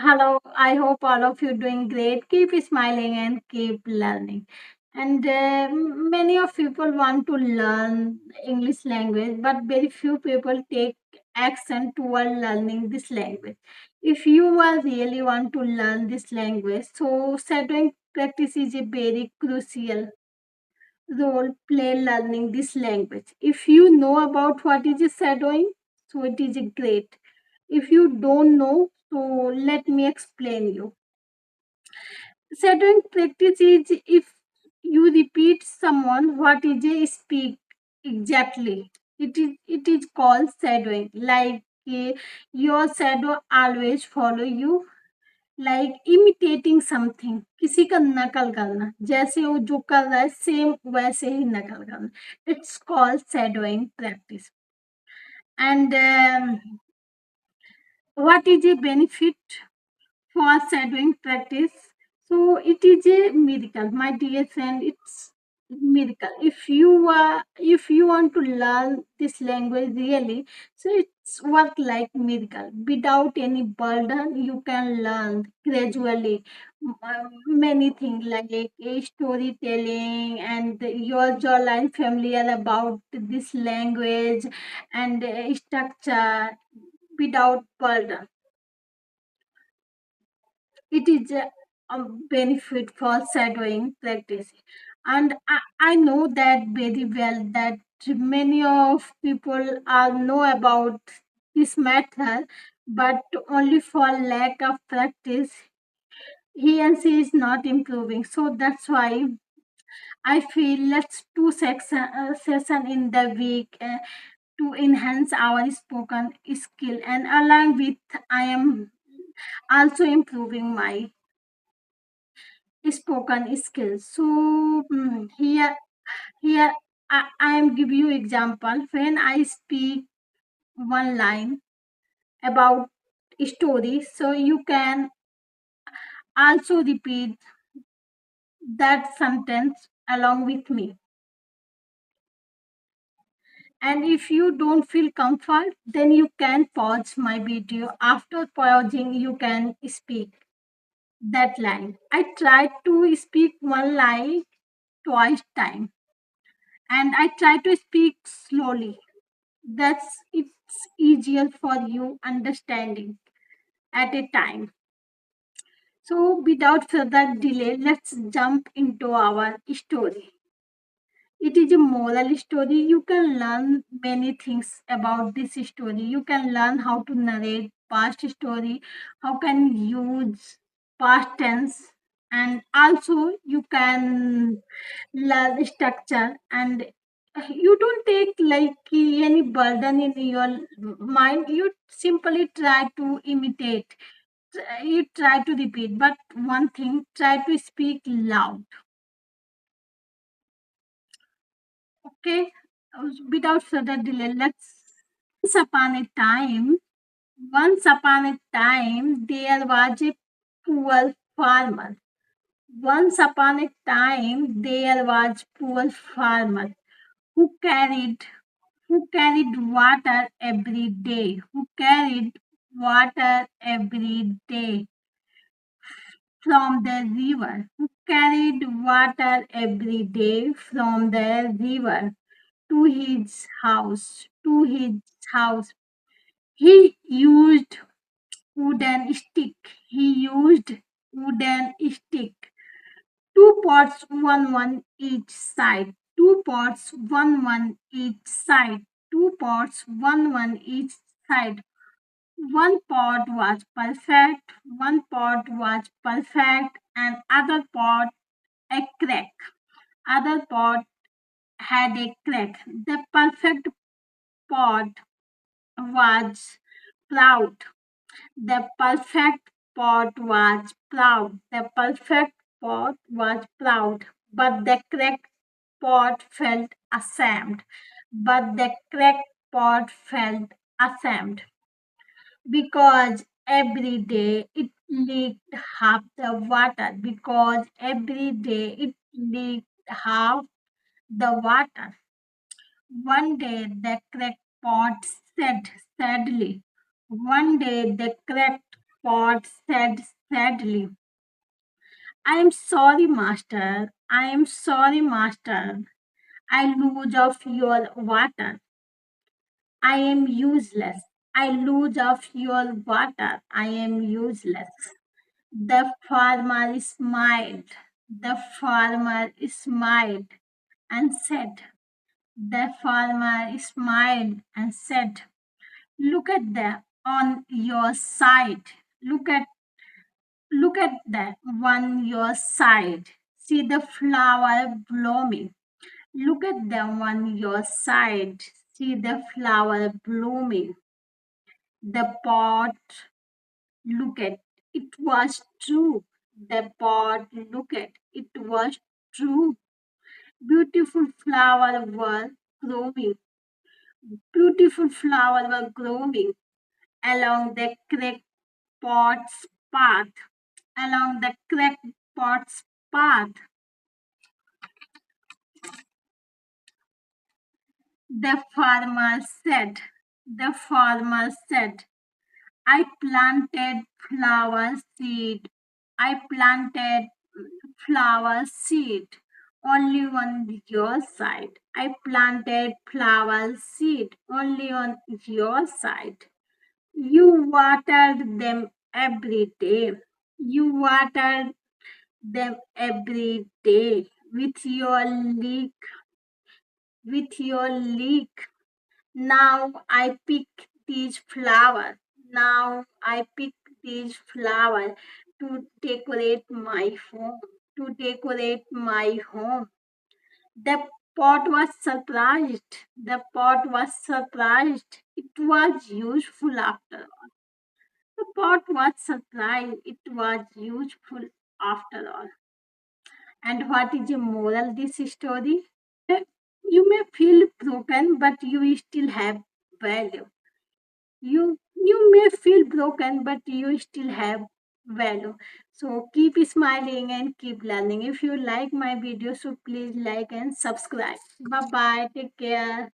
Hello, I hope all of you doing great. Keep smiling and keep learning. And many of people want to learn English language, but very few people take action toward learning this language. If you are really want to learn this language, so shadowing practice is a very crucial role play learning this language. If you know about what is a shadowing, so it is a great. If you don't know, so let me explain you. Shadowing practice is if you repeat someone what is a speak exactly. It is called shadowing. Like your shadow always follow you. Like imitating something किसी का नकल करना जैसे वो जो कर रहा है सेम वैसे ही नकल करना it's called shadowing practice and what is a benefit for shadowing practice. So it is a miracle, my dear friend. It's miracle. If you want to learn this language really, so it's work like miracle. Without any burden, you can learn gradually many things like storytelling and your jawline familiar about this language and structure without burden. It is a benefit for shadowing practice. And I know that very well that many of people are know about this method, but only for lack of practice, he and she is not improving. So that's why I feel let's do session in the week to enhance our spoken skill and along with I am also improving my spoken skills. So here I am give you example when I speak one line about story. So you can also repeat that sentence along with me. And if you don't feel comfort, then you can pause my video. After pausing, you can speak that line. I tried to speak one line twice time and I try to speak slowly. That's it's easier for you understanding at a time. So without further delay, let's jump into our story. It is a moral story. You can learn many things about this story. You can learn how to narrate past story, how can use past tense, and also you can learn structure and you don't take like any burden in your mind. You simply try to imitate, you try to repeat, but one thing, try to speak loud. Okay, without further delay, let's. Once upon a time, once upon a time, there was a poor farmer. Once upon a time, there was poor farmer who carried who carried water every day, who carried water every day from the river, who carried water every day from the river to his house. He used wooden stick. He used wooden stick. Two pots, one each side. Two pots, one each side. Two pots, one each side. One pot was perfect. One pot was perfect, and other pot a crack. Other pot had a crack. The perfect pot was proud. The perfect pot was proud. The perfect pot was proud. But the cracked pot felt ashamed. But the cracked pot felt ashamed because every day it leaked half the water. Because every day it leaked half the water. One day the cracked pot said sadly, one day the cracked pot said sadly, I am sorry, master. I am sorry, master. I lose of your water. I am useless. I lose of your water. I am useless. The farmer smiled. The farmer smiled and said, the farmer smiled and said, look at the on your side. Look at that on your side. See the flower blooming. Look at them on your side. See the flower blooming. The pot, look at it was true. The pot, look at it was true. Beautiful flower were growing. Beautiful flower were growing along the cracked pot's path. Along the cracked pot's path. The farmer said. The farmer said, I planted flower seed. I planted flower seed only on your side. I planted flower seed only on your side. You watered them every day. You watered them every day with your leek. Now I pick these flowers. Now I pick these flowers to decorate my home. To decorate my home. The pot was surprised. The pot was surprised. It was useful after all. The pot was surprised. It was useful after all. And what is the moral this story? You may feel broken, but you still have value. You may feel broken, but you still have value. So keep smiling and keep learning. If you like my video, so please like and subscribe. Bye bye. Take care.